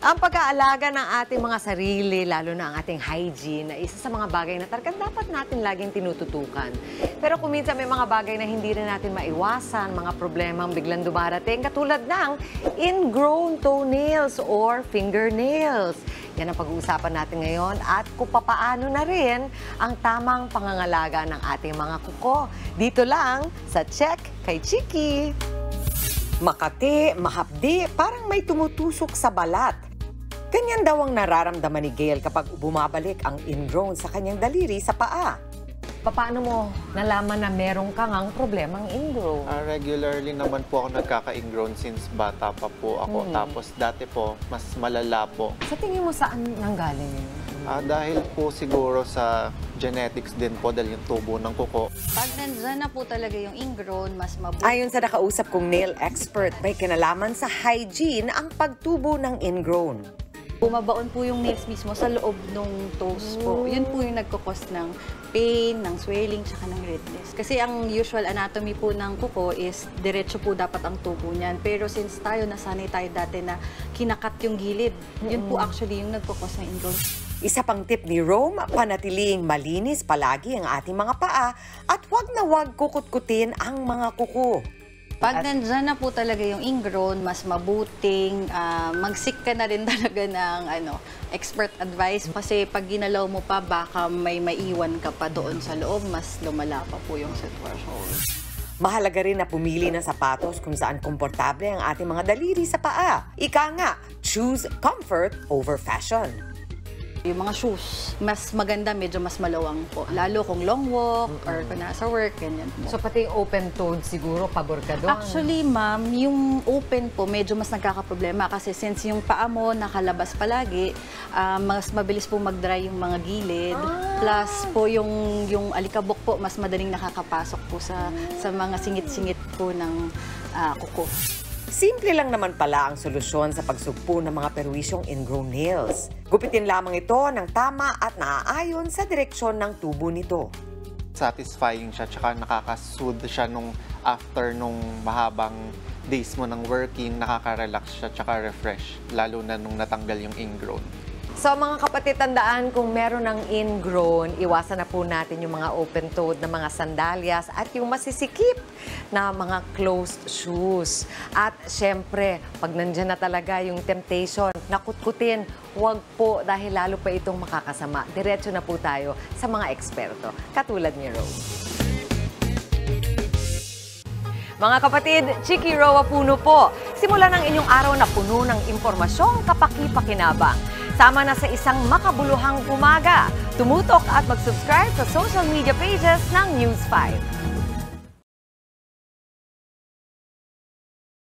Ang pag-aalaga ng ating mga sarili, lalo na ang ating hygiene, na isa sa mga bagay na talagang dapat natin laging tinututukan. Pero kung minsan may mga bagay na hindi rin natin maiwasan, mga problemang biglang dumarating, katulad ng ingrown toenails or fingernails. Yan ang pag-uusapan natin ngayon at kung papaano na rin ang tamang pangangalaga ng ating mga kuko. Dito lang sa Check kay Chiki. Makati, mahapdi, parang may tumutusok sa balat. Ganyan daw ang nararamdaman ni Gail kapag bumabalik ang ingrown sa kanyang daliri sa paa. Paano mo nalaman na meron kang ang problemang ingrown? Regularly naman po ako nagkaka-ingrown since bata pa po ako. Tapos dati po, mas malala po. Sa tingin mo saan nanggaling yun? Dahil po siguro sa genetics din po dahil yung tubo ng kuko. Pag nandyan na po talaga yung ingrown, mas mabuti. Ayon sa nakausap kong nail expert, may kinalaman sa hygiene ang pagtubo ng ingrown. Bumabaon po yung nails mismo sa loob ng toes po. Yun po yung nagkakos ng pain, ng swelling, tsaka ng redness. Kasi ang usual anatomy po ng kuko is diretso po dapat ang tubo niyan. Pero since tayo, nasanay tayo dati na kinakat yung gilid, yun po actually yung nagkakos ng ingrown. Isa pang tip ni Rome, panatiling malinis palagi ang ating mga paa at wag na wag kukut-kutin ang mga kuko. Pag nandyan na po talaga yung ingrown, mas mabuting mag-seek ka na rin talaga ng expert advice. Kasi pag ginalaw mo pa, baka may maiwan ka pa doon sa loob, mas lumala pa po yung sitwasyon. Mahalaga rin na pumili ng sapatos kung saan komportable ang ating mga daliri sa paa. Ika nga, choose comfort over fashion. Yung mga shoes, mas maganda, medyo mas malawang po. Lalo kung long walk or kung nasa work, ganyan po. So pati open-toed siguro, pabor ka doon? Actually, ma'am, yung open po, medyo mas nagkakaproblema kasi since yung paa mo nakalabas palagi, mas mabilis po mag-dry yung mga gilid. Plus po yung alikabok po, mas madaling nakakapasok po sa mga singit-singit po ng kuko. Simple lang naman pala ang solusyon sa pagsugpo ng mga perwisyong ingrown nails. Gupitin lamang ito ng tama at naaayon sa direksyon ng tubo nito. Satisfying siya, tsaka nakaka-soothe siya after nung mahabang days mo ng working, nakaka-relax siya, tsaka refresh, lalo na nung natanggal yung ingrown. So mga kapatid, tandaan kung meron ng ingrown, iwasan na po natin yung mga open-toed na mga sandalyas at yung masisikip na mga closed shoes. At syempre, pag nandyan na talaga yung temptation, nakutkutin, huwag po dahil lalo pa itong makakasama. Diretso na po tayo sa mga eksperto, katulad ni Rose. Mga kapatid, Chiki Roa Puno po. Simulan ang inyong araw na puno ng impormasyong kapaki-pakinabang. Sama na sa isang makabuluhang umaga. Tumutok at mag-subscribe sa social media pages ng News 5.